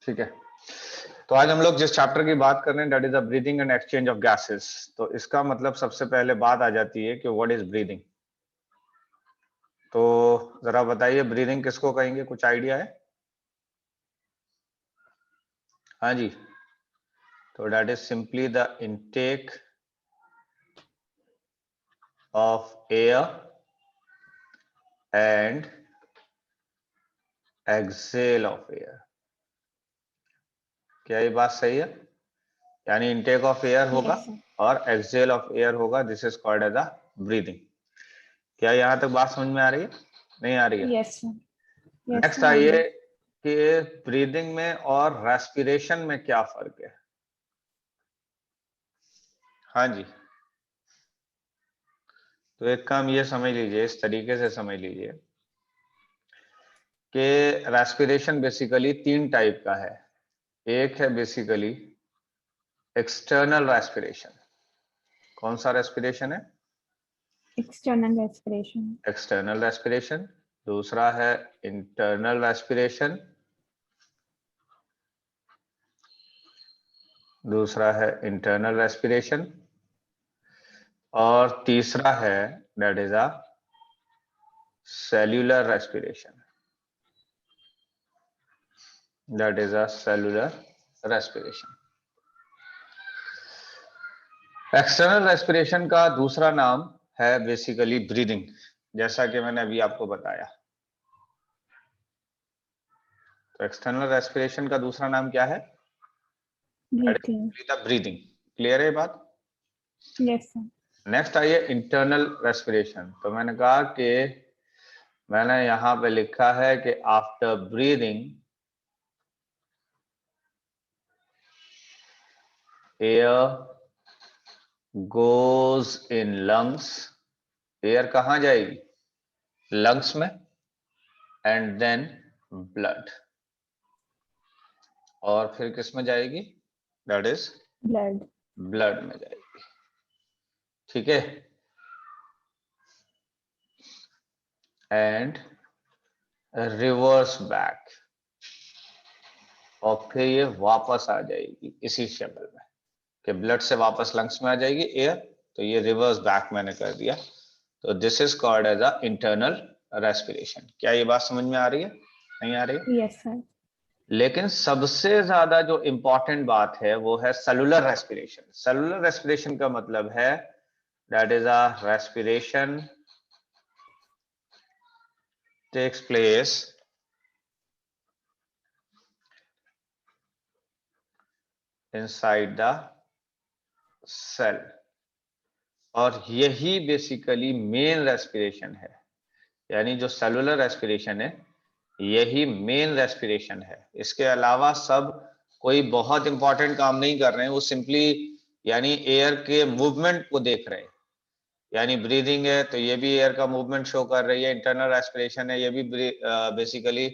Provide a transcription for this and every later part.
ठीक है, तो आज हम लोग जिस चैप्टर की बात कर रहे हैं that is the breathing and exchange of gases. तो इसका मतलब सबसे पहले बात आ जाती है कि व्हाट इज ब्रीदिंग। तो जरा बताइए ब्रीदिंग किसको कहेंगे, कुछ आइडिया है? हाँ जी, तो that is simply the intake of air and exhale of air. क्या ये बात सही है? यानी इनटेक ऑफ एयर होगा Yes, और एक्सेल ऑफ एयर होगा, this is called as a breathing. क्या यहां तक बात समझ में आ रही है? नहीं आ रही है? yes, yes, नेक्स्ट हाँ आइए जी। कि ब्रीदिंग में और रेस्पिरेशन में क्या फर्क है। हाँ जी, तो एक काम ये समझ लीजिए, इस तरीके से समझ लीजिए कि रेस्पिरेशन बेसिकली 3 टाइप का है। एक है बेसिकली एक्सटर्नल रेस्पिरेशन। कौन सा रेस्पिरेशन है? External respiration. External respiration. दूसरा है इंटरनल रेस्पिरेशन। दूसरा है इंटरनल रेस्पिरेशन। और तीसरा है that is a cellular respiration. That is a cellular respiration. External respiration का दूसरा नाम है बेसिकली ब्रीदिंग, जैसा कि मैंने अभी आपको बताया। तो एक्सटर्नल रेस्पिरेशन का दूसरा नाम क्या है? Breathing. ब्रीदिंग। क्लियर है ये बात? Yes, sir. नेक्स्ट आइए इंटरनल रेस्पिरेशन। तो मैंने कहा कि मैंने यहां पे लिखा है कि after breathing air goes in lungs. Air कहां जाएगी? लंग्स में, एंड देन ब्लड। और फिर किस में जाएगी? That is Blood. ब्लड में जाएगी। ठीक है, एंड रिवर्स बैक, और फिर ये वापस आ जाएगी इसी शक्ल में कि ब्लड से वापस लंग्स में आ जाएगी एयर। तो ये रिवर्स बैक मैंने कर दिया। तो this is called as a internal respiration. क्या ये बात समझ में आ रही है? नहीं आ रही है? Yes, sir. लेकिन सबसे ज्यादा जो इंपॉर्टेंट बात है वो है सेलुलर रेस्पिरेशन। सेलुलर रेस्पिरेशन का मतलब है that is a respiration takes place inside the cell, और यही बेसिकली मेन रेस्पिरेशन है। यानी जो सेलुलर रेस्पिरेशन है यही मेन रेस्पिरेशन है। इसके अलावा सब कोई बहुत इंपॉर्टेंट काम नहीं कर रहे हैं, वो सिंपली यानी एयर के मूवमेंट को देख रहे हैं। यानी ब्रीदिंग है तो ये भी एयर का मूवमेंट शो कर रही है, इंटरनल रेस्पिरेशन है ये भी बेसिकली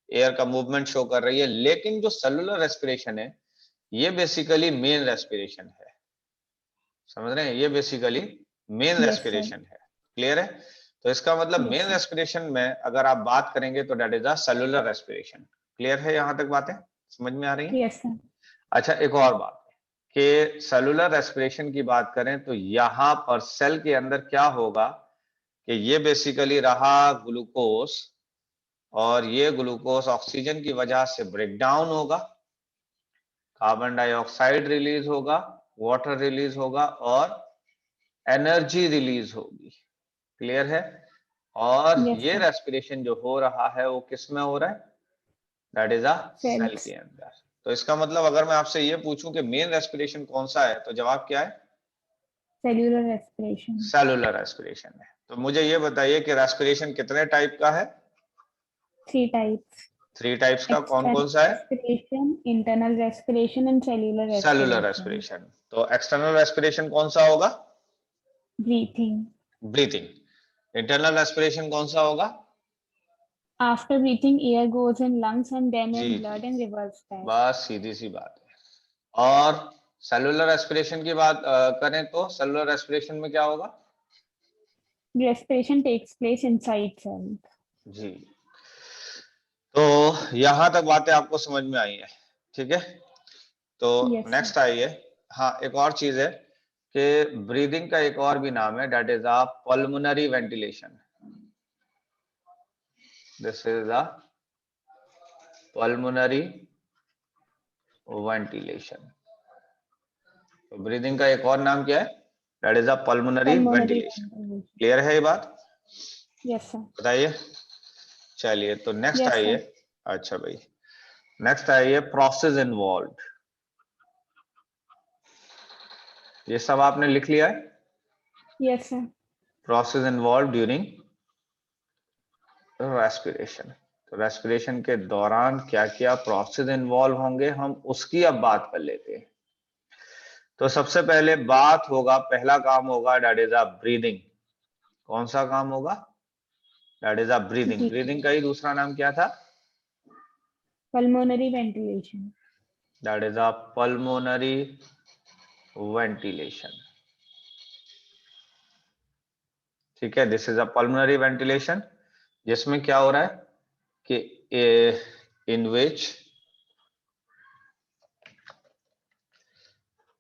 एयर का मूवमेंट शो कर रही है। लेकिन जो सेलुलर रेस्पिरेशन है ये बेसिकली मेन रेस्पिरेशन है। समझ रहे हैं? ये basically main Yes, sir. Respiration है। क्लियर है? तो इसका मतलब Yes, मेन sir. रेस्पिरेशन में अगर आप बात करेंगे तो that is a cellular respiration. Clear है? यहां तक बातें समझ में आ रही हैं? Yes, sir. अच्छा, एक और बात है कि सेलुलर रेस्पिरेशन की बात करें तो यहां पर सेल के अंदर क्या होगा कि ये बेसिकली रहा ग्लूकोज, और ये ग्लूकोज ऑक्सीजन की वजह से ब्रेक डाउन होगा, कार्बन डाइऑक्साइड रिलीज होगा, वाटर रिलीज होगा और एनर्जी रिलीज होगी। क्लियर है? और Yes, ये sir. रेस्पिरेशन जो हो रहा है वो किस में हो रहा है? That is a cell Cells. के अंदर। तो इसका मतलब अगर मैं आपसे ये पूछूं कि मेन रेस्पिरेशन कौन सा है तो जवाब क्या है? Cellular respiration. सेलुलर रेस्पिरेशन है। तो मुझे ये बताइए कि रेस्पिरेशन कितने टाइप का है? 3 types. 3 टाइप्स का। कौन External कौन सा है? respiration, internal respiration, and cellular cellular respiration. Respiration. तो एक्सटर्नल रेस्पिरेशन कौन सा होगा? Breathing. ब्रीथिंग। इंटरनल रेस्पिरेशन कौन सा होगा? After breathing, air goes in lungs and then ji in ji, blood and reverse back. बस सीधी सी बात है। और सेलुलर रेस्पिरेशन की बात करें तो सेलुलर रेस्पिरेशन में क्या होगा? Respiration takes place inside cells. जी, तो यहां तक बातें आपको समझ में आई है। ठीक है, तो Yes, नेक्स्ट sir. आइए। हाँ, एक और चीज है कि ब्रीदिंग का एक और भी नाम है, that is a pulmonary ventilation. This is a pulmonary ventilation. तो ब्रीदिंग का एक और नाम क्या है? That is a pulmonary Pulmonary ventilation. ventilation. Clear है ये बात? Yes, sir. बताइए। चलिए, तो नेक्स्ट Yes, आइए। sir. अच्छा भाई, नेक्स्ट आइए प्रोसेस इन्वॉल्व। ये सब आपने लिख लिया है? Yes, sir. Process involve during respiration. तो रेस्पिरेशन के दौरान क्या क्या प्रोसेस इन्वॉल्व होंगे, हम उसकी अब बात कर लेते हैं। तो सबसे पहले बात होगा, पहला काम होगा दैट इज अ ब्रीदिंग। कौन सा काम होगा? That is a breathing. Breathing. Breathing का ही दूसरा नाम क्या था? Pulmonary ventilation. That is a pulmonary ventilation. ठीक है, this is a pulmonary ventilation, जिसमें क्या हो रहा है कि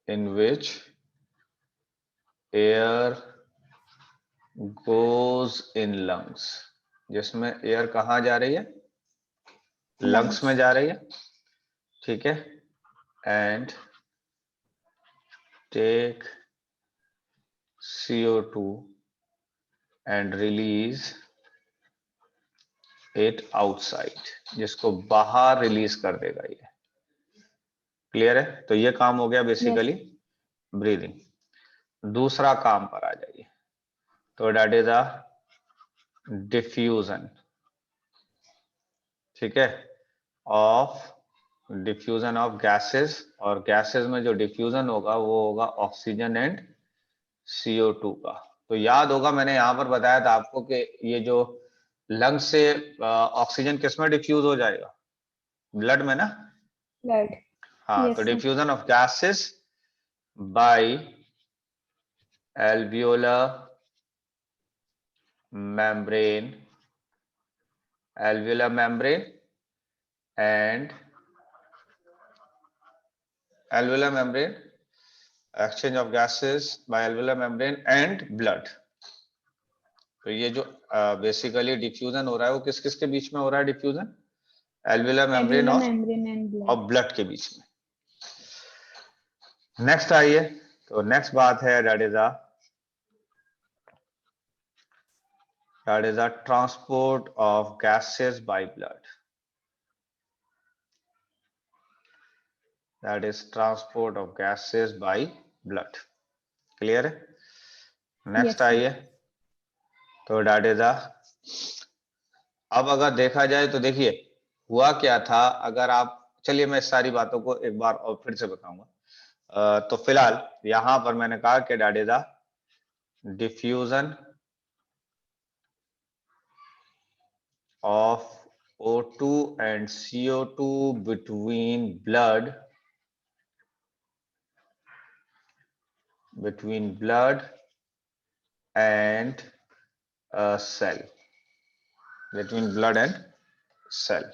in which air goes in lungs, जिसमें एयर कहाँ जा रही है? लंग्स में Lungs. जा रही है। ठीक है, and take CO2 and release it outside, जिसको बाहर रिलीज कर देगा ये। क्लियर है? तो ये काम हो गया Yes. Basically breathing. दूसरा काम पर आ जाइए, तो दैट इज अ डिफ्यूजन। ठीक है, ऑफ डिफ्यूजन ऑफ गैसेस, और गैसेस में जो डिफ्यूजन होगा वो होगा ऑक्सीजन एंड CO2 का। तो याद होगा मैंने यहाँ पर बताया था आपको कि ये जो लंग से ऑक्सीजन किस में डिफ्यूज हो जाएगा? ब्लड में ना। Blood. हाँ, तो Yes, sir. Diffusion of gases bye alveolar membrane, alveolar membrane and alveolar membrane, exchange of gases by alveolar membrane and blood। तो ये जो बेसिकली डिफ्यूजन हो रहा है वो किस किस के बीच में हो रहा है डिफ्यूजन? एल्वियोलर मेम्ब्रेन Alveolar और membrane and blood. ब्लड के बीच में। नेक्स्ट आइए, तो नेक्स्ट बात है that is a transport of gases by blood. That is transport of gases by blood. Clear है? Next Yes, sir. आइए, तो दैट इज अ, अब अगर देखा जाए तो देखिए हुआ क्या था, अगर आप, चलिए मैं सारी बातों को एक बार और फिर से बताऊंगा। तो फिलहाल यहां पर मैंने कहा कि that is a diffusion of O2 and CO2 between blood and a cell, between blood and cell।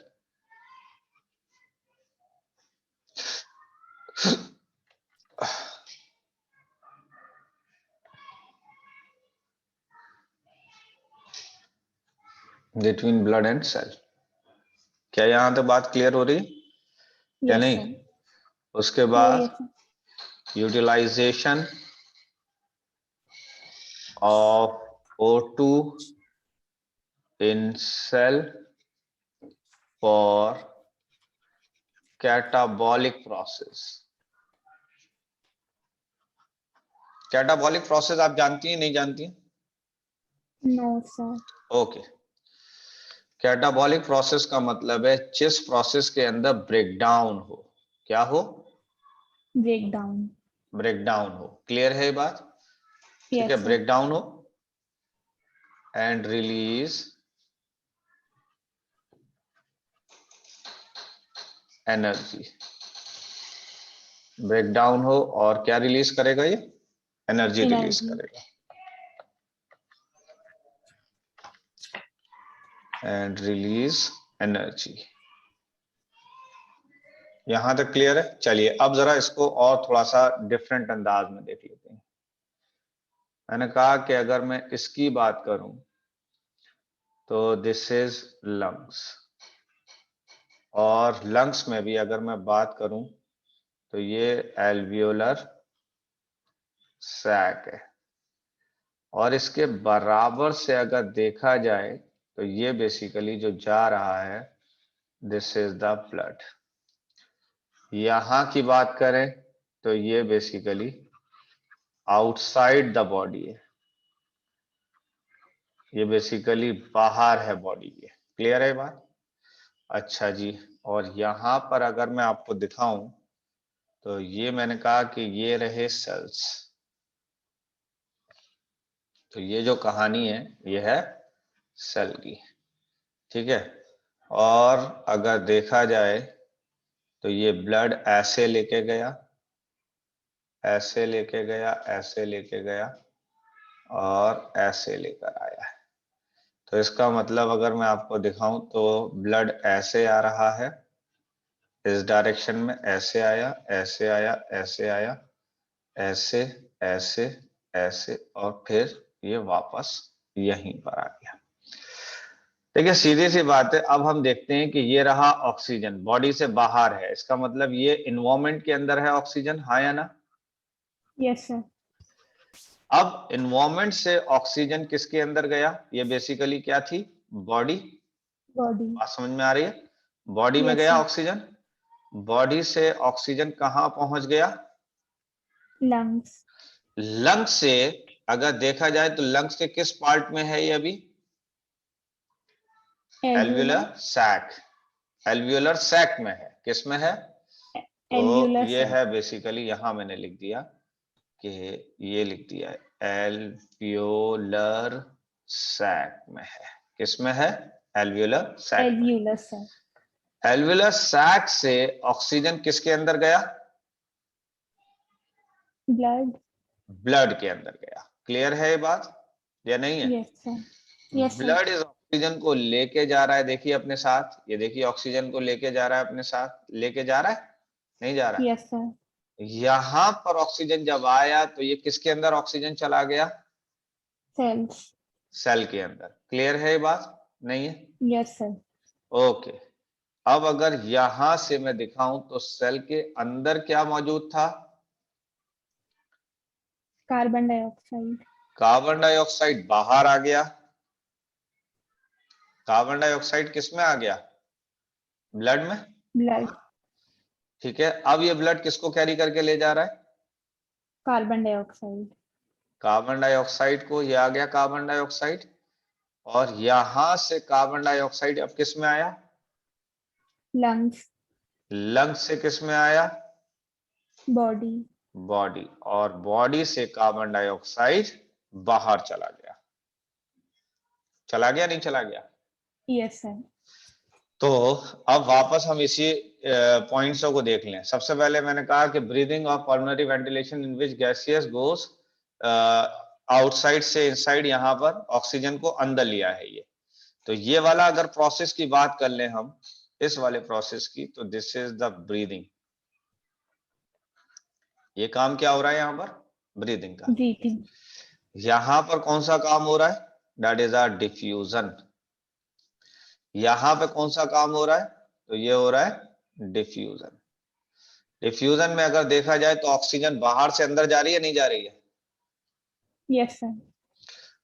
between blood and cell। क्या यहां तक बात क्लियर हो रही या Yes, नहीं? sir. उसके Oh, बाद yes, sir. Utilization of O2 in cell for catabolic process। Catabolic process आप जानती हैं नहीं जानती हैं? No, sir. Okay, catabolic process का मतलब है जिस प्रोसेस के अंदर ब्रेकडाउन हो। क्या हो? Breakdown. ब्रेकडाउन हो। क्लियर है ये बात? ठीक है, Yes, sir. ब्रेकडाउन हो एंड रिलीज एनर्जी। ब्रेकडाउन हो और क्या रिलीज करेगा ये? Energy release Energy. करेगा। And release energy. यहां तक क्लियर है? चलिए अब जरा इसको और थोड़ा सा डिफरेंट अंदाज में देख लेते हैं। मैंने कहा कि अगर मैं इसकी बात करूं तो दिस इज लंग्स, और लंग्स में भी अगर मैं बात करूं तो ये एल्वियोलर सैक है, और इसके बराबर से अगर देखा जाए तो ये बेसिकली जो जा रहा है दिस इज द ब्लड। यहां की बात करें तो ये बेसिकली आउटसाइड द बॉडी है, ये बेसिकली बाहर है बॉडी के। क्लियर है बात? अच्छा जी, और यहां पर अगर मैं आपको दिखाऊं तो ये मैंने कहा कि ये रहे सेल्स, तो ये जो कहानी है ये है सेल की, ठीक है। और अगर देखा जाए तो ये ब्लड ऐसे लेके गया, ऐसे लेके गया, ऐसे लेके गया और ऐसे लेकर आया है। तो इसका मतलब अगर मैं आपको दिखाऊं तो ब्लड ऐसे आ रहा है, इस डायरेक्शन में ऐसे आया, ऐसे आया, ऐसे आया, ऐसे, ऐसे, ऐसे, और फिर ये वापस यहीं पर आ गया। देखिए सीधी सी बात है, अब हम देखते हैं कि ये रहा ऑक्सीजन, बॉडी से बाहर है, इसका मतलब ये इन्वायरमेंट के अंदर है ऑक्सीजन, हाँ या ना? Yes, sir. अब इन्वायरमेंट से ऑक्सीजन किसके अंदर गया? ये बेसिकली क्या थी? बॉडी। Body. बात समझ में आ रही है? बॉडी में Yes, गया sir. ऑक्सीजन, बॉडी से ऑक्सीजन कहां पहुंच गया? Lungs. लंग्स से अगर देखा जाए तो लंग्स के किस पार्ट में है ये अभी? Alveolar. Alveolar sac, alveolar sac में है। किस में है? तो Alveolar ये sac. है बेसिकली, यहां मैंने लिख दिया कि ये लिख दिया एल्वियोलर सैक में है। किस में है? एल्वियोलर सैक में। Alveolar sac. एल्वियोलर सैक से ऑक्सीजन किसके अंदर गया? Blood. ब्लड के अंदर गया। क्लियर है ये बात या नहीं है? Yes, sir. Yes, sir. Blood इस ऑक्सीजन को लेके जा रहा है, देखिए अपने साथ, ये देखिए ऑक्सीजन को लेके जा रहा है, अपने साथ लेके जा रहा है, नहीं जा रहा है? Yes, sir. यहां पर ऑक्सीजन जब आया तो ये किसके अंदर ऑक्सीजन चला गया? Cells. सेल के अंदर। क्लियर है ये बात? नहीं है? Yes, sir. ओके। अब अगर यहां से मैं दिखाऊं तो सेल के अंदर क्या मौजूद था? Carbon dioxide. कार्बन डाइऑक्साइड बाहर आ गया। कार्बन डाइऑक्साइड किस में आ गया? ब्लड में। Blood. ठीक है, अब ये ब्लड किसको कैरी करके ले जा रहा है? Carbon dioxide. कार्बन डाइऑक्साइड को। ये आ गया कार्बन डाइऑक्साइड, और यहां से कार्बन डाइऑक्साइड अब किस में आया? Lungs. लंग्स से किस में आया? Body. बॉडी, और बॉडी से कार्बन डाइऑक्साइड बाहर चला गया। चला गया नहीं चला गया? Yes, sir. तो अब वापस हम इसी पॉइंट्सों को देख लें। सबसे पहले मैंने कहा कि ब्रीदिंग और pulmonary ventilation in which gaseous goes outside से इनसाइड, यहां पर ऑक्सीजन को अंदर लिया है ये। तो ये वाला अगर प्रोसेस की बात कर लें हम, इस वाले प्रोसेस की, तो दिस इज द ब्रीदिंग। ये काम क्या हो रहा है यहां पर? ब्रीदिंग का। Breathing. यहां पर कौन सा काम हो रहा है? That is are diffusion. यहां पे कौन सा काम हो रहा है? तो ये हो रहा है डिफ्यूजन। डिफ्यूजन में अगर देखा जाए तो ऑक्सीजन बाहर से अंदर जा रही है, नहीं जा रही है? Yes, sir.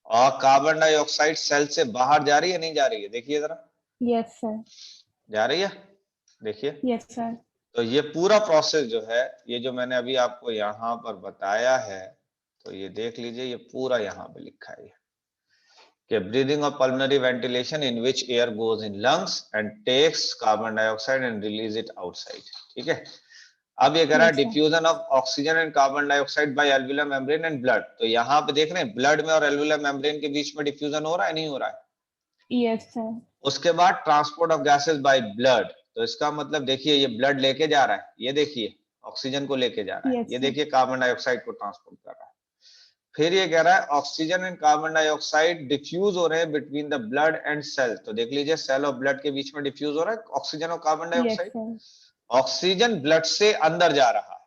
और कार्बन डाइऑक्साइड सेल से बाहर जा रही है, नहीं जा रही है? देखिए जरा, Yes, sir. जा रही है? देखिए, Yes, sir. तो ये पूरा प्रोसेस जो है, ये जो मैंने अभी आपको यहाँ पर बताया है, तो ये देख लीजिए, ये पूरा यहाँ पे लिखा है कि ब्रीदिंग और pulmonary ventilation in which air goes in lungs and takes carbon dioxide and release it outside. ठीक है, अब ये कह रहा है Yes, sir. Diffusion of oxygen and carbon dioxide by alveolar membrane and blood. तो यहाँ पे देख रहे हैं ब्लड में और एल्वियोलर मेम्ब्रेन के बीच में डिफ्यूजन हो रहा है, नहीं हो रहा है? Yes, sir. उसके बाद transport of gases by blood. तो इसका मतलब देखिए, ये ब्लड लेके जा रहा है, ये देखिए ऑक्सीजन को लेके जा रहा है, Yes, ये sir. देखिए कार्बन डाइऑक्साइड को ट्रांसपोर्ट कर रहा है। फिर ये कह रहा है oxygen and carbon dioxide diffuse हो रहे हैं between the blood and cell. तो देख लीजिए, सेल और ब्लड के बीच में डिफ्यूज हो रहा है ऑक्सीजन और carbon Yes, dioxide. sir. Oxygen blood से अंदर जा रहा है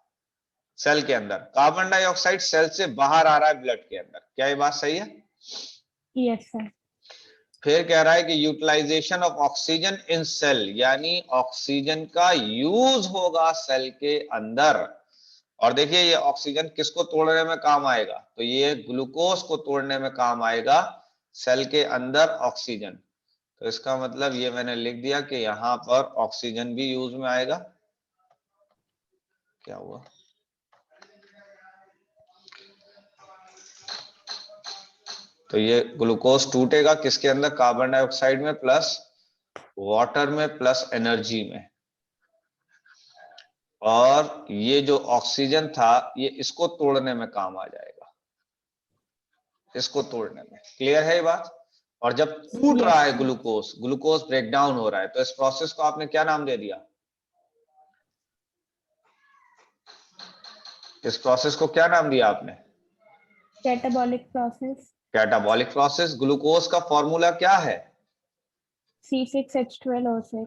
सेल के अंदर, कार्बन डाइऑक्साइड सेल से बाहर आ रहा है ब्लड के अंदर। क्या ये बात सही है? Yes, sir. फिर कह रहा है कि utilization of oxygen in cell, यानी ऑक्सीजन का यूज होगा सेल के अंदर। और देखिए ये ऑक्सीजन किसको तोड़ने में काम आएगा, तो ये ग्लूकोज को तोड़ने में काम आएगा सेल के अंदर ऑक्सीजन। तो इसका मतलब ये मैंने लिख दिया कि यहां पर ऑक्सीजन भी यूज में आएगा। क्या हुआ? तो ये ग्लूकोज टूटेगा किसके अंदर, कार्बन डाइऑक्साइड में प्लस वाटर में प्लस एनर्जी में। और ये जो ऑक्सीजन था ये इसको तोड़ने में काम आ जाएगा, इसको तोड़ने में। क्लियर है ये बात? और जब टूट Yes, रहा है sir. Glucose, glucose break down हो रहा है, तो इस प्रोसेस को आपने क्या नाम दे दिया? इस प्रोसेस को क्या नाम दिया आपने? Catabolic process. Catabolic process. Glucose का फॉर्मूला क्या है? C6H12O6.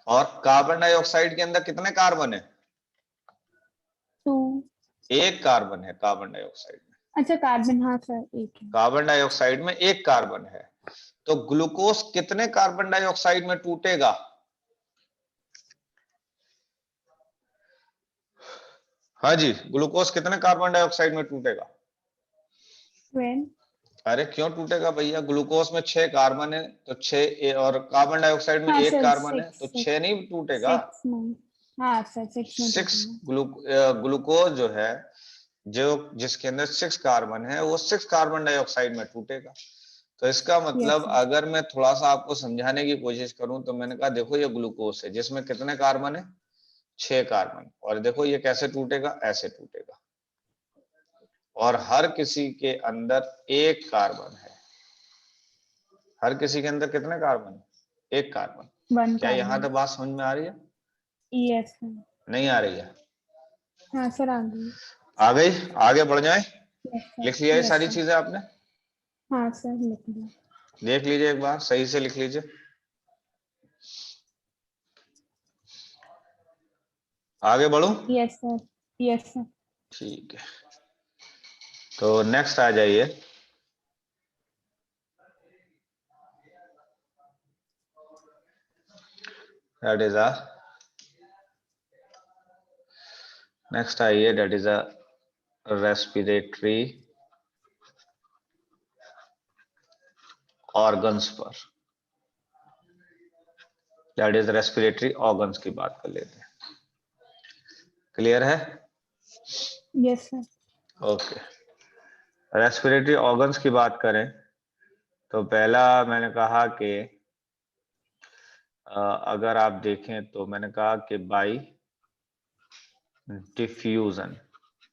और कार्बन डाइऑक्साइड के अंदर कितने कार्बन है? 2. एक कार्बन है कार्बन डाइऑक्साइड में। अच्छा, कार्बन, हाँ सर, एक है। कार्बन डाइऑक्साइड में एक कार्बन है। तो ग्लूकोज कितने कार्बन डाइऑक्साइड में टूटेगा? हाँ जी, ग्लूकोज कितने कार्बन डाइऑक्साइड में टूटेगा? 12. अरे क्यों टूटेगा भैया, ग्लूकोज में 6 कार्बन है तो 6, और कार्बन डाइऑक्साइड में हाँ एक सर, कार्बन है 6 तो 6 6 नहीं टूटेगा। 6 में। हाँ सर, 6 में 6 टूटेगा। ग्लूकोज जो है, जो जिसके अंदर 6 कार्बन है, वो 6 कार्बन डाइऑक्साइड में टूटेगा। तो इसका यस मतलब सर। अगर मैं थोड़ा सा आपको समझाने की कोशिश करूं तो मैंने कहा देखो ये ग्लूकोज है जिसमें कितने कार्बन है, 6 कार्बन, और देखो ये कैसे टूटेगा, ऐसे टूटेगा। और हर किसी के अंदर एक कार्बन है। हर किसी के अंदर कितने कार्बन है? एक कार्बन। 1 क्या यहां कार्बन। तक बात समझ में आ रही है? Yes sir. नहीं आ रही है? हाँ सर, आ गई। आ गई? आगे बढ़ जाए। Yes sir. लिख लिया ये यस सारी सर। चीजें आपने? हाँ सर, लिख लिया। देख लीजिए एक बार, सही से लिख लीजिए। आगे बढ़ूं? Yes sir. Yes sir. ठीक है, तो नेक्स्ट आ जाइए। दैट इज अ नेक्स्ट आइए, that is a respiratory organs पर, दैट इज रेस्पिरेटरी ऑर्गन्स की बात कर लेते हैं। क्लियर है? Yes sir. Okay, respiratory organs की बात करें तो पहला मैंने कहा कि अगर आप देखें तो मैंने कहा कि बाई डिफ्यूजन,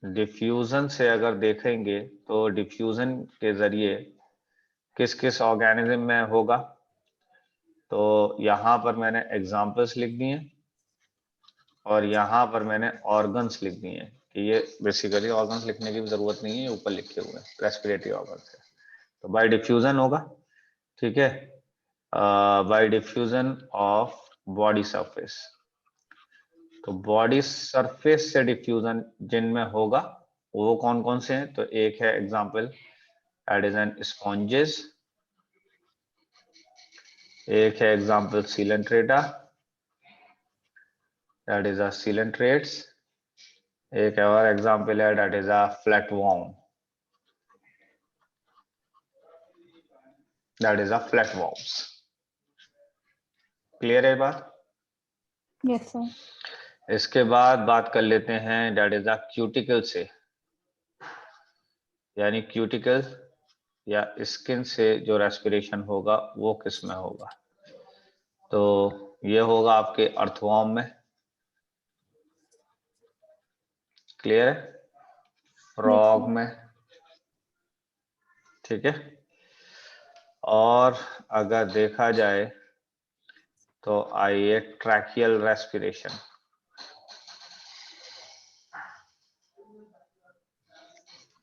डिफ्यूजन से अगर देखेंगे तो डिफ्यूजन के जरिए किस किस ऑर्गेनिज्म में होगा, तो यहां पर मैंने एग्जांपल्स लिख दिए और यहां पर मैंने ऑर्गन्स लिख दिए कि ये बेसिकली ऑर्गन्स लिखने की भी जरूरत नहीं है, ऊपर लिखे हुए हैं रेस्पिरेटरी ऑर्गन्स है। तो बाय डिफ्यूजन होगा, ठीक है, bye diffusion of body surface. तो बॉडी सरफेस से डिफ्यूजन जिनमें होगा वो कौन कौन से हैं, तो एक है example that is N sponges, एक है example Coelenterata that is a coelenterates, एक और एग्जांपल है that is a flatworm, that is a flatworms. Clear है बात? Yes sir. इसके बाद बात कर लेते हैं दैट इज अ क्यूटिकल से, यानी क्यूटिकल या स्किन से जो रेस्पिरेशन होगा वो किस में होगा, तो ये होगा आपके अर्थवर्म में। क्लियर है? Yes frog sir. में, ठीक है। और अगर देखा जाए तो आइए ट्रैकियल रेस्पिरेशन,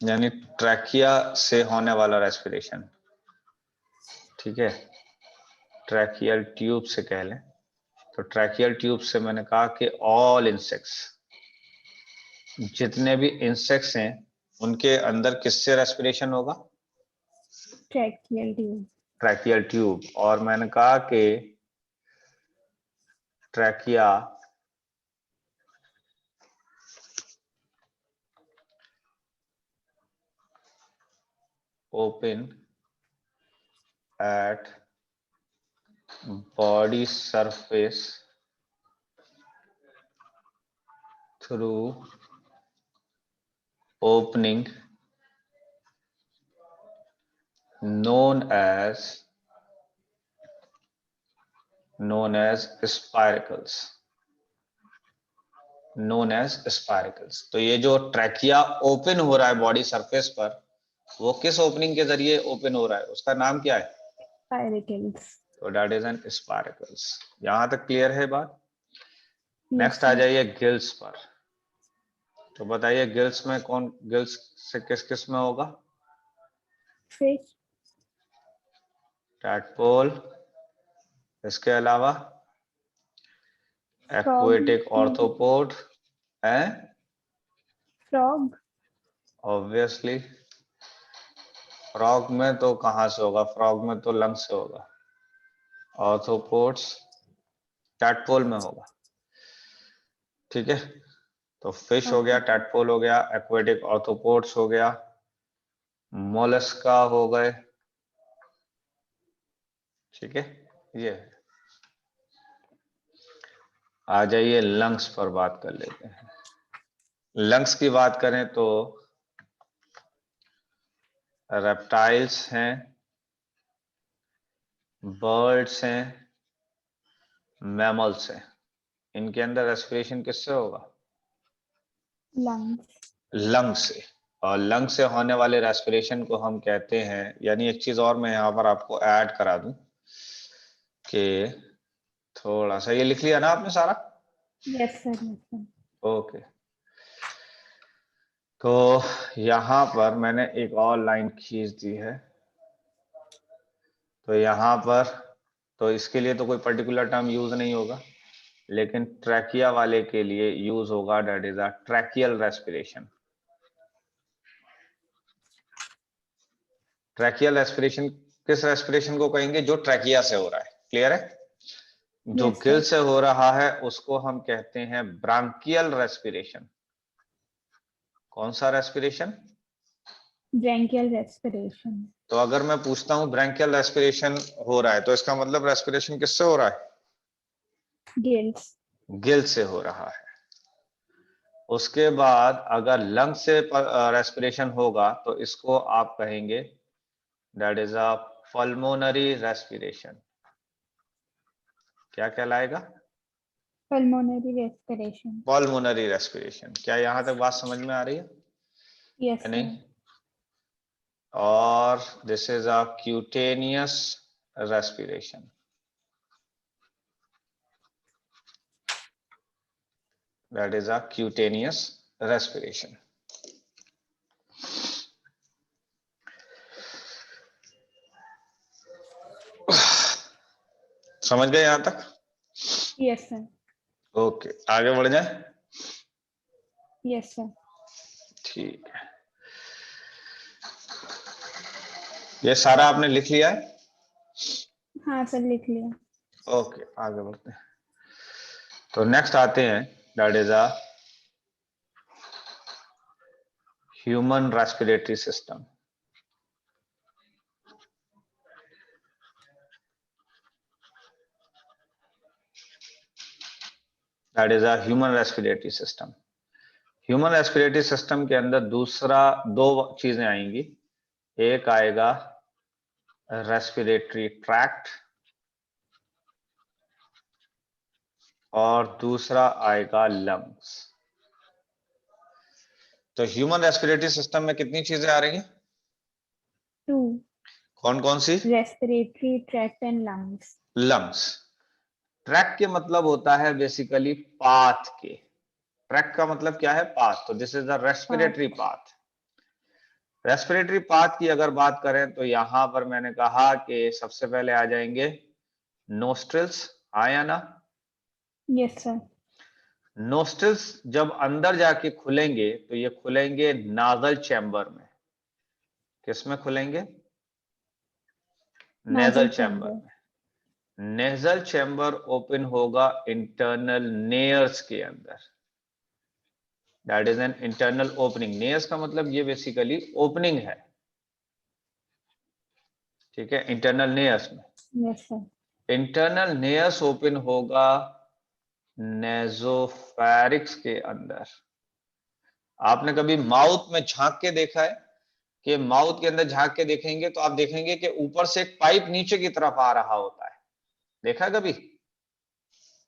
यानी ट्रैकिया से होने वाला रेस्पिरेशन, ठीक है, ट्रैकियल ट्यूब से कह लें, तो ट्रैकियल ट्यूब से मैंने कहा कि ऑल इंसेक्ट्स, जितने भी इंसेक्ट्स हैं उनके अंदर किससे रेस्पिरेशन होगा? Tracheal tube. Tracheal tube. और मैंने कहा कि trachea open at body surface through opening known as spiracles, known as spiracles। तो ये जो ट्रैकिया ओपन हो रहा है बॉडी सरफेस पर, वो किस ओपनिंग के जरिए ओपन हो रहा है, उसका नाम क्या है? स्पाइरकल्स। तो दैट इज एन स्पाइरकल्स। यहां तक क्लियर है बात? Yes, नेक्स्ट आ sir. जाइए गिल्स पर। तो बताइए गिल्स में कौन, गिल्स से किस किस में होगा? Fish. टैडपोल, इसके अलावा Frog. एक्वेटिक ऑर्थोपोड है, Frog. ऑब्वियसली। फ्रॉग में तो कहां से होगा? फ्रॉग में तो लंग से होगा। ऑर्थोपोड्स टैडपोल में होगा। ठीक है, तो फिश हो गया, Okay. टैडपोल हो गया, एक्वेटिक ऑर्थोपोड्स हो गया, मोलस्का हो गए। ठीक है, ये है। आ जाइए लंग्स पर बात कर लेते हैं। लंग्स की बात करें तो रेप्टाइल्स हैं, बर्ड्स हैं, मैमल्स हैं। इनके अंदर रेस्पिरेशन किससे होगा? Lungs. लंग से। और लंग से होने वाले रेस्पिरेशन को हम कहते हैं, यानी एक चीज और मैं यहाँ पर आपको ऐड करा दूं कि थोड़ा सा, ये लिख लिया ना आपने सारा? Yes, sir. Yes, sir. Okay, तो यहाँ पर मैंने एक और लाइन खींच दी है। तो यहाँ पर, तो इसके लिए तो कोई पर्टिकुलर टर्म यूज नहीं होगा, लेकिन ट्रैकिया वाले के लिए यूज होगा, that is a tracheal respiration. Tracheal respiration किस रेस्पिरेशन को कहेंगे? जो ट्रैकिया से हो रहा है। क्लियर है? जो Yes, गिल sir. से हो रहा है उसको हम कहते हैं ब्रांकियल रेस्पिरेशन। कौन सा रेस्पिरेशन? Branchial respiration. तो अगर मैं पूछता हूं ब्रांकियल रेस्पिरेशन हो रहा है, तो इसका मतलब रेस्पिरेशन किससे हो रहा है? Gills. गिल से हो रहा है। उसके बाद अगर लंग से रेस्पिरेशन होगा तो इसको आप कहेंगे that is a pulmonary respiration. क्या कहलाएगा? Pulmonary respiration. Pulmonary respiration. क्या यहां तक बात समझ में आ रही है Yes, या sir. नहीं? और this is a cutaneous respiration. That is a cutaneous respiration. समझ गए यहां तक? Yes, sir. ओके, आगे बढ़ जाए। Yes, sir. ठीक है, ये सारा आपने लिख लिया है? हाँ सर, लिख लिया। ओके, आगे बढ़ते हैं। तो नेक्स्ट आते हैं, that is a human respiratory system. That is a human respiratory system. Human respiratory system के अंदर दो चीजें आएंगी। एक आएगा रेस्पिरेटरी ट्रैक्ट और दूसरा आएगा लंग्स। तो ह्यूमन रेस्पिरेटरी सिस्टम में कितनी चीजें आ रही हैं? 2. कौन कौन सी? Respiratory tract and lungs. Lungs. Track के मतलब होता है बेसिकली पाथ के। ट्रैक का मतलब क्या है? पाथ। तो this is the respiratory path. Respiratory path की अगर बात करें तो यहां पर मैंने कहा कि सबसे पहले आ जाएंगे नोस्ट्रिल्स, हाँ या ना? Yes, sir. नोस्ट्रल्स जब अंदर जाके खुलेंगे तो ये खुलेंगे नाजल चैम्बर में। किसमें खुलेंगे? Nasal chamber chamber. में। नेजल चैम्बर ओपन होगा इंटरनल नेयर्स के अंदर। That is an internal opening. नेयर्स का मतलब ये बेसिकली ओपनिंग है, ठीक है, इंटरनल नेयर्स में। Yes, sir. इंटरनल नेयर्स ओपन होगा नेजोफेरिक्स के अंदर। आपने कभी माउथ में झांक के देखा है कि माउथ के अंदर झांक के देखेंगे तो आप देखेंगे कि ऊपर से एक पाइप नीचे की तरफ आ रहा होता है, देखा है कभी?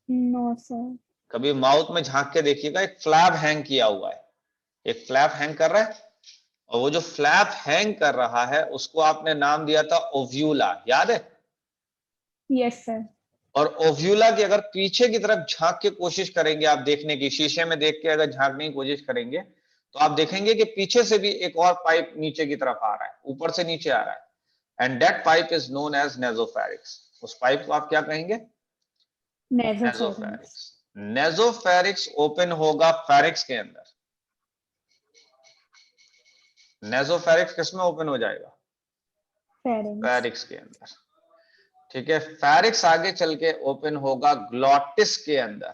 No, sir. कभी माउथ में झांक के देखिएगा, एक फ्लैप हैंग किया हुआ है, एक फ्लैप हैंग कर रहा है, और वो जो फ्लैप हैंग कर रहा है उसको आपने नाम दिया था ओव्यूला, याद है? Yes, sir. और ओव्यूला की अगर पीछे की तरफ झांक के कोशिश करेंगे आप देखने की, शीशे में देख के अगर झांकने की कोशिश करेंगे तो आप देखेंगे कि पीछे से भी एक और पाइप नीचे की तरफ आ रहा है, ऊपर से नीचे आ रहा है, and that pipe is known as nasopharynx. उस पाइप को आप क्या कहेंगे? Nasopharynx. नेजोफेरिक्स। नेजोफेरिक्स ओपन होगा फेरिक्स के अंदर। नेजोफेरिक्स किसमें ओपन हो जाएगा? Pharynx. फेरिक्स के अंदर, ठीक है। फेरिक्स आगे चल के ओपन होगा ग्लॉटिस के अंदर।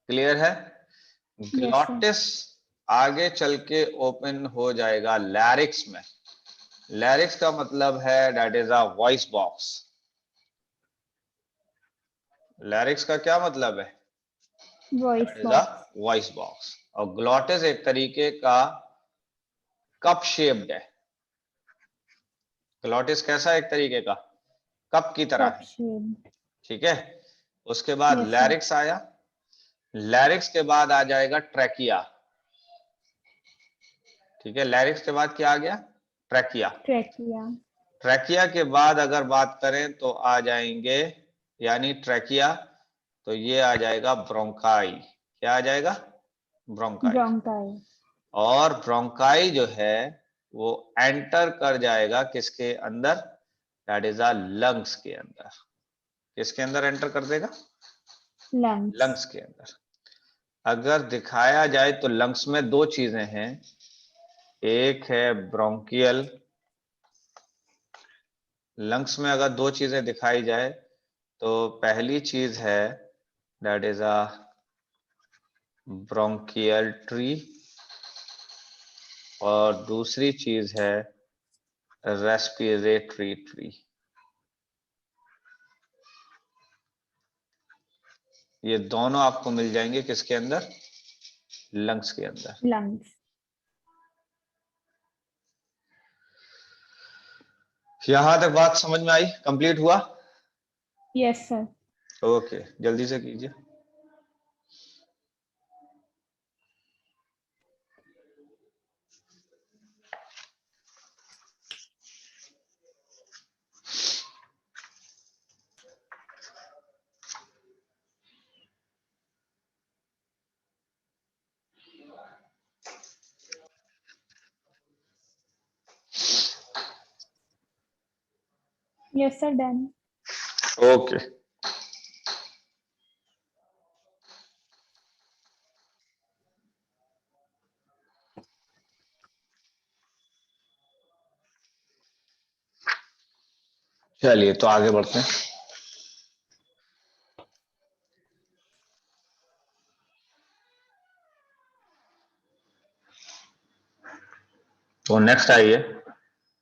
क्लियर है? Yes, sir. ग्लॉटिस आगे चल के ओपन हो जाएगा लैरिक्स में। लैरिक्स का मतलब है that is a voice box. Larynx का क्या मतलब है? Voice that is a box. Voice box. और ग्लॉटिस एक तरीके का कप शेप्ड है। ग्लॉटिस कैसा है? एक तरीके का कप की तरह Cup है, shaped. ठीक है। उसके बाद Yes, sir. लैरिक्स आया, लैरिक्स के बाद आ जाएगा ट्रैकिया, ठीक है। लैरिक्स के बाद क्या आ गया? ट्रैकिया। Trachea. ट्रैकिया के बाद अगर बात करें तो आ जाएंगे, यानी ट्रैकिया तो ये आ जाएगा ब्रोंकाई। क्या आ जाएगा? ब्रोंकाई। Bronchi. और ब्रोंकाई जो है वो एंटर कर जाएगा किसके अंदर? दैट इज अ लंग्स के अंदर। किसके अंदर एंटर कर देगा? Lungs. लंग्स के अंदर। अगर दिखाया जाए तो लंग्स में दो चीजें हैं, एक है ब्रोंकियल। लंग्स में अगर दो चीजें दिखाई जाए तो पहली चीज है that is a bronchial tree, और दूसरी चीज है रेस्पिरेटरी ट्री। ये दोनों आपको मिल जाएंगे किसके अंदर? लंग्स के अंदर। Lungs. यहां तक बात समझ में आई? कंप्लीट हुआ? Yes, sir. ओके, जल्दी से कीजिए। Yes, sir. Done. ओके, चलिए तो आगे बढ़ते हैं। तो नेक्स्ट आइए,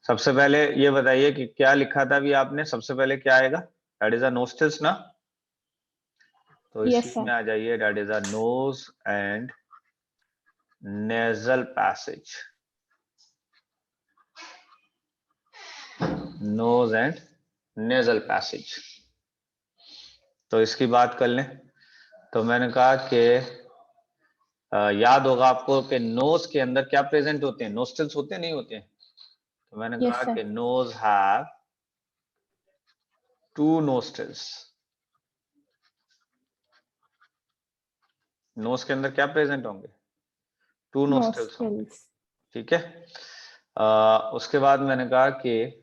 सबसे पहले ये बताइए कि क्या लिखा था अभी आपने? सबसे पहले क्या आएगा? दैट इज अ नोस्टिल्स ना। तो Yes, इसी sir. में आ जाइए, that is a nose and nasal passage. Nose and nasal passage. तो इसकी बात कर लें तो मैंने कहा कि याद होगा आपको कि नोज के अंदर क्या प्रेजेंट होते हैं? नोस्टिल्स होते हैं, नहीं होते हैं? तो मैंने Yes, कहा sir. कि नोज हैव टू नोस्टिल्स। नोज के अंदर क्या प्रेजेंट होंगे? टू नोस्टिल्स होंगे, Nostrils. ठीक है। उसके बाद मैंने कहा कि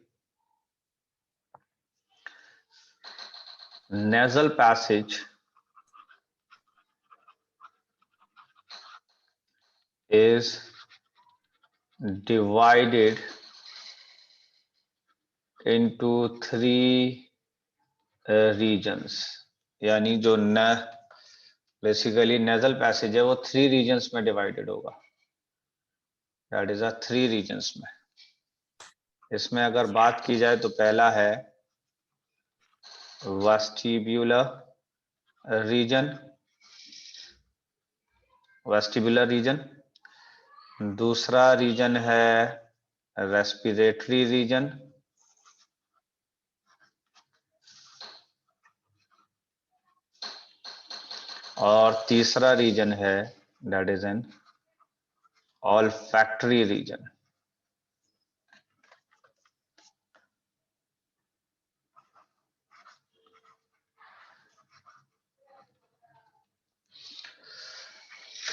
nasal passage is divided into 3 regions, यानी जो बेसिकली नेजल पैसेज है वो 3 रीजन्स में डिवाइडेड होगा, दैट इज 3 रीजन्स में। इसमें अगर बात की जाए तो पहला है वेस्टिब्युलर रीजन, दूसरा रीजन है रेस्पिरेटरी रीजन, और तीसरा रीजन है that is an olfactory region.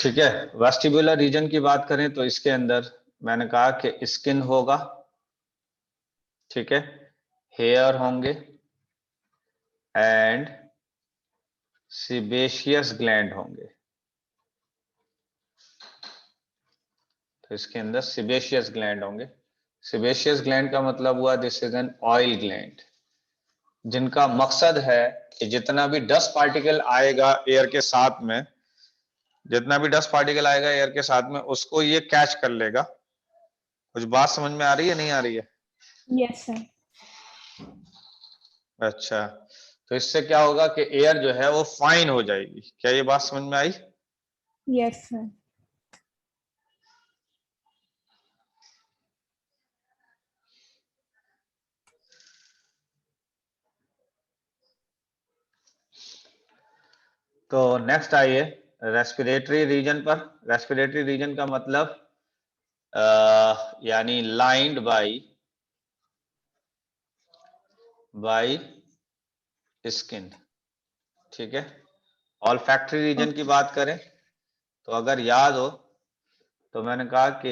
ठीक है, वेस्टिबुलर रीजन की बात करें तो इसके अंदर मैंने कहा कि स्किन होगा, ठीक है, हेयर होंगे एंड सीबेशियस ग्लैंड होंगे। तो इसके अंदर सीबेशियस ग्लैंड होंगे। सीबेशियस ग्लैंड का मतलब हुआ this is an oil gland, जिनका मकसद है कि जितना भी डस्ट पार्टिकल आएगा एयर के साथ में, जितना भी डस्ट पार्टिकल आएगा एयर के साथ में, उसको ये कैच कर लेगा। कुछ बात समझ में आ रही है, नहीं आ रही है? Yes sir. अच्छा, तो इससे क्या होगा कि एयर जो है वो फाइन हो जाएगी। क्या ये बात समझ में आई? Yes sir. तो नेक्स्ट आइए रेस्पिरेटरी रीजन पर। रेस्पिरेटरी रीजन का मतलब यानी लाइंड बाय स्किन, ठीक है। ऑल्फैक्टरी रीजन की बात करें तो अगर याद हो तो मैंने कहा कि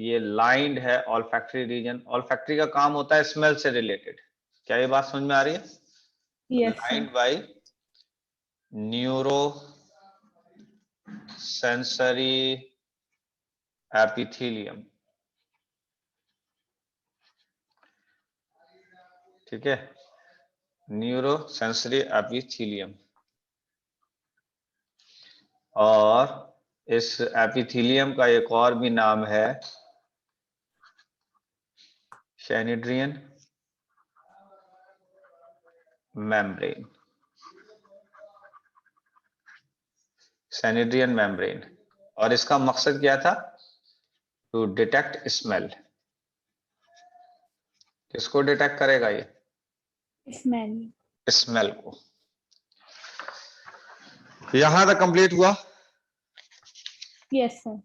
ये लाइंड है ऑल्फैक्टरी रीजन। ऑल्फैक्टरी का काम होता है स्मेल से रिलेटेड। क्या ये बात समझ में आ रही है? Yes sir. Lined by neuro sensory epithelium, ठीक है, न्यूरो सेंसरी एपिथेलियम। और इस एपिथेलियम का एक और भी नाम है सैनिड्रियन मेम्ब्रेन। सैनिड्रियन मेम्ब्रेन, और इसका मकसद क्या था? To detect smell. किसको डिटेक्ट करेगा ये? स्मेल। स्मेल को। यहां तक कंप्लीट हुआ? Yes sir.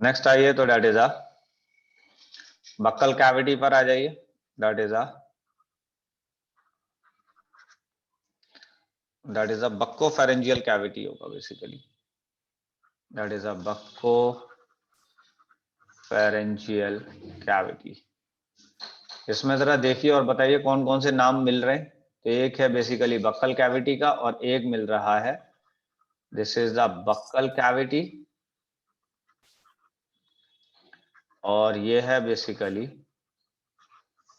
नेक्स्ट आइए तो दैट इज बक्कल कैविटी पर आ जाइए। That is buccopharyngeal cavity होगा basically. That is buccopharyngeal cavity. इसमें जरा देखिए और बताइए कौन कौन से नाम मिल रहे हैं। तो एक है बेसिकली बक्कल कैविटी का, और एक मिल रहा है this is the buccal cavity, और ये है बेसिकली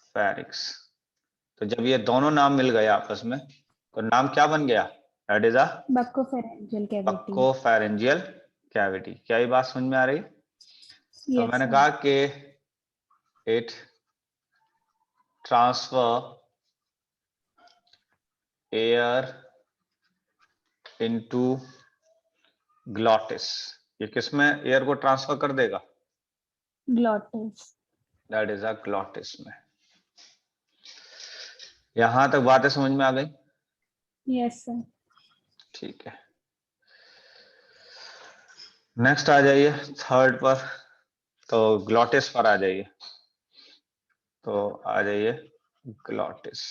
फेरिक्स। तो जब ये दोनों नाम मिल गए आपस में तो नाम क्या बन गया? That is a buccopharyngeal cavity. Buccopharyngeal cavity. क्या ये बात समझ में आ रही है? तो Yes, मैंने sir. कहा कि it transfer air into glottis. ये किसमें एयर को ट्रांसफर कर देगा? Glottis. That is a glottis में। यहां तक बातें समझ में आ गई? Yes, sir. ठीक है, नेक्स्ट आ जाइए थर्ड पर। तो ग्लॉटिस पर आ जाइए। तो आ जाइए ग्लॉटिस।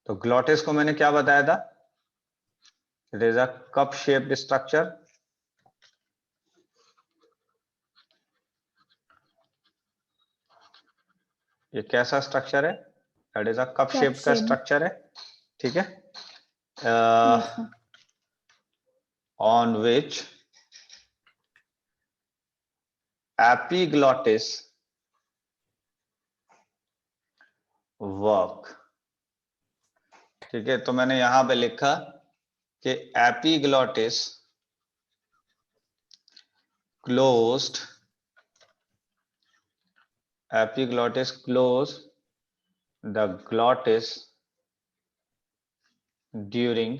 तो ग्लॉटिस को मैंने क्या बताया था? It is a cup shaped structure. ये कैसा स्ट्रक्चर है? That is a cup Cup shaped का shaped. स्ट्रक्चर है। ठीक है, Yes, sir. On which epiglottis work. ठीक है, तो मैंने यहां पे लिखा कि epiglottis closed, epiglottis close the glottis during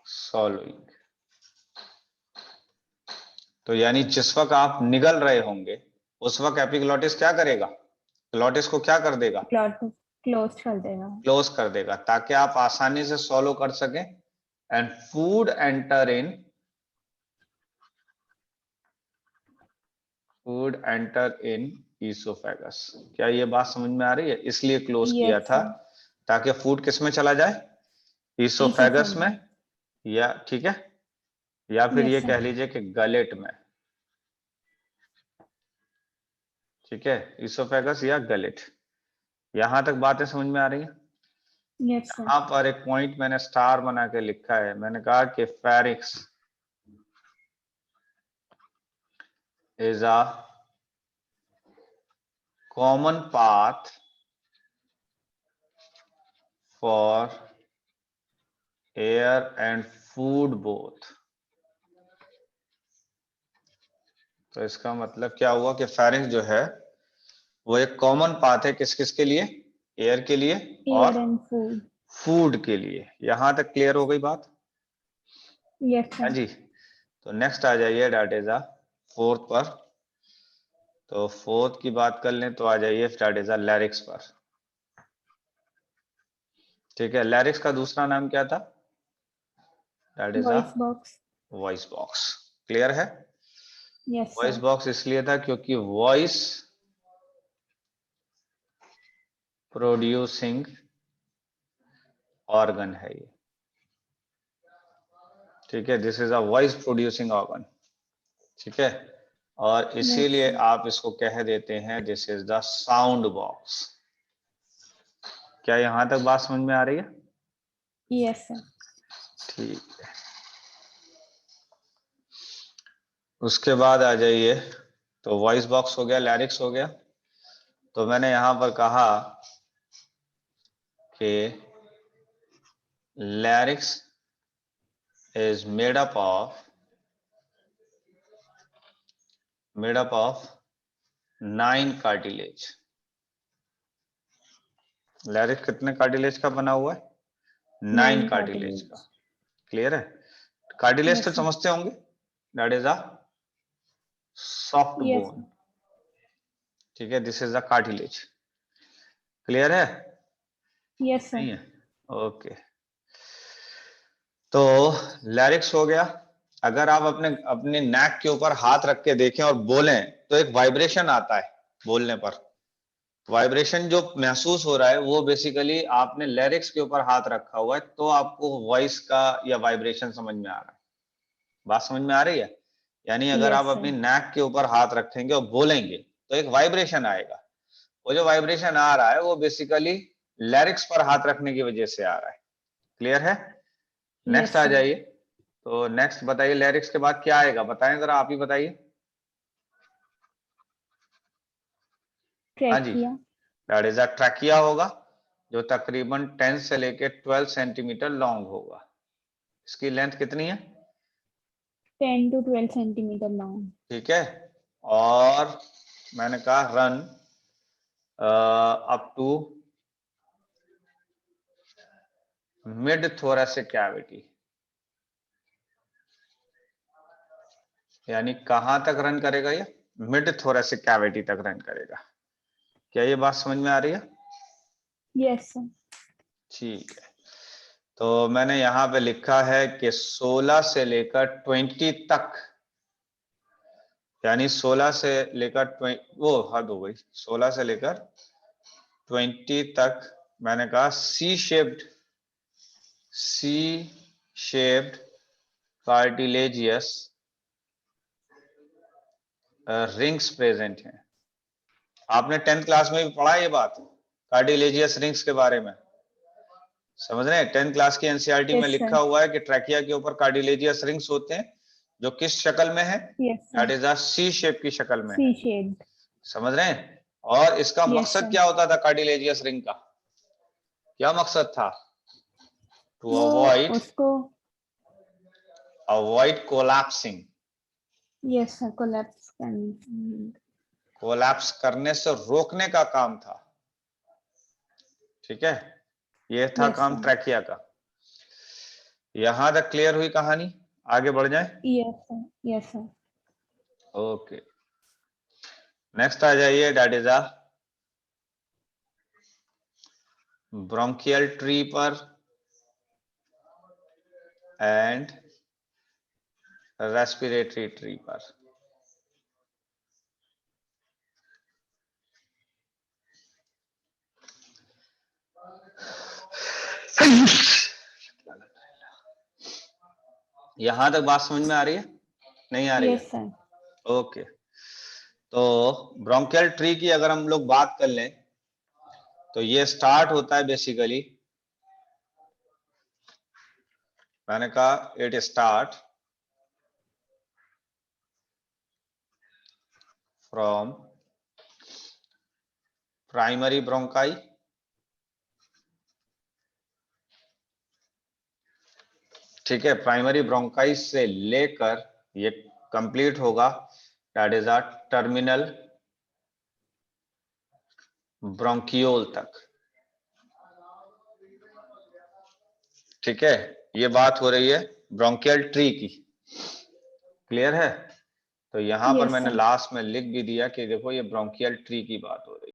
swallowing। तो यानी जिस वक्त आप निगल रहे होंगे उस वक्त एपिग्लॉटिस क्या करेगा? ग्लॉटिस को क्या कर देगा? Glottis closed कर देगा. क्लोज कर देगा, ताकि आप आसानी से सॉलो कर सकें and food enter in oesophagus. क्या ये बात समझ में आ रही है? इसलिए क्लोज किया Yes, था sir. ताकि फूड किस में चला जाए? ईसोफेगस में, Esophagus. या ठीक है, या फिर Yes, ये sir. कह लीजिए कि गलेट में। ठीक है, ईसोफेगस या गलेट। यहां तक बातें समझ में आ रही है? Yes, sir. यहां पर एक पॉइंट मैंने स्टार बना के लिखा है। मैंने कहा कि pharynx is a common path for air and food both. तो इसका मतलब क्या हुआ कि फेरिक्स जो है वो एक कॉमन पाथ है किस किस के लिए? एयर के लिए और Air and food. फूड के लिए। यहां तक क्लियर हो गई बात? Yes, हाँ sir. जी। तो नेक्स्ट आ जाइए, दैट इज अ फोर्थ पर। तो फोर्थ की बात कर लें तो आ जाइए दैट इज अ लैरिक्स पर। ठीक है, लैरिक्स का दूसरा नाम क्या था? That is a Voice box. Voice box. Clear है? Yes, voice sir. बॉक्स इसलिए था क्योंकि वॉइस प्रोड्यूसिंग ऑर्गन है ये। ठीक है, this is a voice producing organ. ठीक है, और Yes, इसीलिए sir. आप इसको कह देते हैं this is the sound box. क्या यहां तक बात समझ में आ रही है? Yes, sir. ठीक है, उसके बाद आ जाइए। तो वॉइस बॉक्स हो गया, लैरिक्स हो गया। तो मैंने यहां पर कहा कि larynx is made up of 9 cartilage. Larynx कितने कार्टिलेज का बना हुआ है? 9 Nine कार्टिलेज का। cartilage. क्लियर है? कार्टिलेज तो Yes, sir. समझते होंगे, that is a soft Yes, bone. sir. ठीक है, this is a cartilage. Clear है? Yes, sir. नहीं है? ओके। तो लैरिक्स हो गया। अगर आप अपने अपने नेक के ऊपर हाथ रख के देखें और बोलें तो एक वाइब्रेशन आता है बोलने पर। वाइब्रेशन जो महसूस हो रहा है वो बेसिकली आपने लैरिक्स के ऊपर हाथ रखा हुआ है, तो आपको वॉइस का या वाइब्रेशन समझ में आ रहा है। बात समझ में आ रही है? यानी अगर आप Yes, अपनी sir. नेक के ऊपर हाथ रखेंगे और बोलेंगे तो एक वाइब्रेशन आएगा। वो जो वाइब्रेशन आ रहा है वो बेसिकली लैरिक्स पर हाथ रखने की वजह से आ रहा है। क्लियर है? नेक्स्ट Yes, आ sir. जाइए। तो नेक्स्ट बताइए, लैरिक्स के बाद क्या आएगा? बताएं जरा, आप ही बताइए। हाँ जी, trachea. That is a trachea होगा, जो तकरीबन 10 से लेके 12 सेंटीमीटर लॉन्ग होगा। इसकी लेंथ कितनी है? 10 to 12 centimeter long. ठीक है। और मैंने कहा run up to mid thoracic cavity, यानी कहां तक रन करेगा ये? मिड थोरेसिक कैविटी तक रन करेगा। क्या ये बात समझ में आ रही है? Yes, sir. ठीक है, तो मैंने यहां पे लिखा है कि 16 से लेकर 20 तक, यानी 16 से लेकर 20, वो हद हो गई, 16 से लेकर 20 तक मैंने कहा C shaped cartilaginous rings present हैं। आपने 10th क्लास में भी पढ़ा ये बात, कार्टिलेजियस रिंग्स के बारे में, समझ रहे हैं? 10th क्लास की एनसीईआरटी में Yes, लिखा sir. हुआ है कि ट्रैकिया के ऊपर कार्टिलेजियस रिंग्स होते हैं, जो किस शक्ल में है? Yes, that sir. Is a C shape की शक्ल में है, C-shaped. समझ रहे हैं? और इसका Yes, मकसद sir. क्या होता था कार्टिलेजियस रिंग का? क्या मकसद था? टू वो अवॉइड उसको कोलैप्सिंग, yes sir collapse करने. कोलैप्स करने से रोकने का काम था। ठीक है, ये था Yes, काम sir. ट्रैकिया का। यहां तक क्लियर हुई कहानी? आगे बढ़ जाए? Yes, sir. Yes, sir. Okay, next आ जाइए, that is a bronchial tree पर एंड रेस्पिरेटरी ट्री पर। यहां तक बात समझ में आ रही है? नहीं आ रही Yes, है? sir. ओके, तो ब्रोंकियल ट्री की अगर हम लोग बात कर लें तो ये स्टार्ट होता है बेसिकली, मैंने कहा it start from primary bronchi, ठीक है, प्राइमरी ब्रोंकाई से लेकर ये कंप्लीट होगा, that is a terminal bronchiole तक। ठीक है, ये बात हो रही है ब्रोंकियल ट्री की, क्लियर है? तो यहां पर Yes, मैंने sir. लास्ट में लिख भी दिया कि देखो ये ब्रोंकियल ट्री की बात हो रही है।